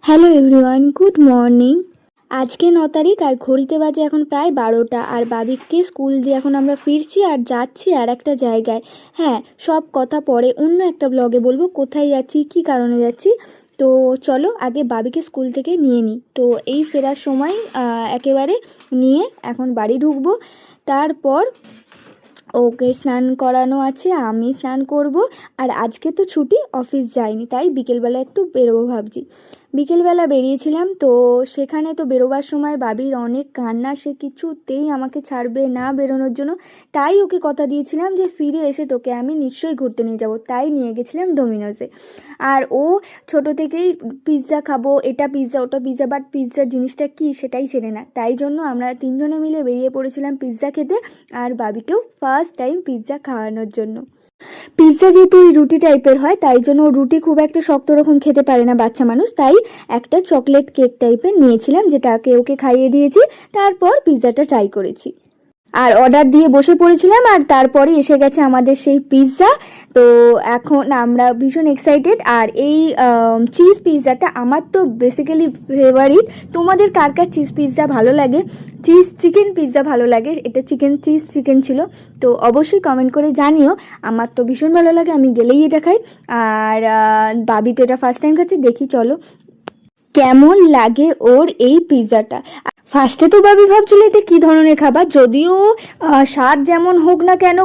Hello everyone, good morning. আজকে 9 তারিখ আর ঘড়িতে বাজে এখন প্রায় 12টা। আর বাবিককে স্কুল দিয়ে এখন আমরা ফিরছি আর যাচ্ছি আর একটা জায়গায়। হ্যাঁ, সব কথা পরে অন্য একটা ব্লগে বলবো, কোথায় যাচ্ছি, কী কারণে যাচ্ছি। তো চলো আগে বাবিকে স্কুল থেকে নিয়ে নিই। তো এই ফেরার সময় একেবারে নিয়ে এখন বাড়ি ঢুকবো। তারপর ওকে স্নান করানো আছে, আমি স্নান করব। আর আজকে তো ছুটি, অফিস যাইনি, তাই বিকেলবেলা একটু বেরোবো ভাবছি। বিকেলবেলা বেরিয়েছিলাম, তো সেখানে তো বেরোবার সময় বাবির অনেক কান্না, সে কিছুতেই আমাকে ছাড়বে না বেরোনোর জন্য। তাই ওকে কথা দিয়েছিলাম যে ফিরে এসে তোকে আমি নিশ্চয়ই ঘুরতে নিয়ে যাব, তাই নিয়ে গেছিলাম ডোমিনোসে। আর ও ছোট থেকেই পিৎজা খাবো, এটা পিৎজা ওটা পিৎজা, বাট পিৎজার জিনিসটা কী সেটাই চেনে না। তাই জন্য আমরা তিনজনে মিলে বেরিয়ে পড়েছিলাম পিৎজা খেতে, আর বাবিকেও ফার্স্ট টাইম পিৎজা খাওয়ানোর জন্য। পিৎজা যেহেতু ওই রুটি টাইপের হয়, তাই জন্য ও রুটি খুব একটা শক্ত রকম খেতে পারে না বাচ্চা মানুষ, তাই একটা চকলেট কেক টাইপের নিয়েছিলাম, যেটাকে ওকে খাইয়ে দিয়েছি। তারপর পিৎজাটা ট্রাই করেছি আর অর্ডার দিয়ে বসে পড়েছিলাম, আর তারপরে এসে গেছে আমাদের সেই পিৎজা। তো এখন আমরা ভীষণ এক্সাইটেড। আর এই চিজ পিৎজাটা আমার তো বেসিক্যালি ফেভারিট। তোমাদের কার কার চিজ পিৎজা ভালো লাগে, চিজ চিকেন পিৎজা ভালো লাগে, এটা চিজ চিকেন ছিল, তো অবশ্যই কমেন্ট করে জানিও। আমার তো ভীষণ ভালো লাগে, আমি গেলেই এটা খাই। আর বাবি তো এটা ফার্স্ট টাইম খাচ্ছে, দেখি চলো কেমন লাগে ওর এই পিৎজাটা। ফার্স্টে তো বাবি ভাবছিল এটা কী ধরনের খাবার, যদিও স্বাদ যেমন হোক না কেন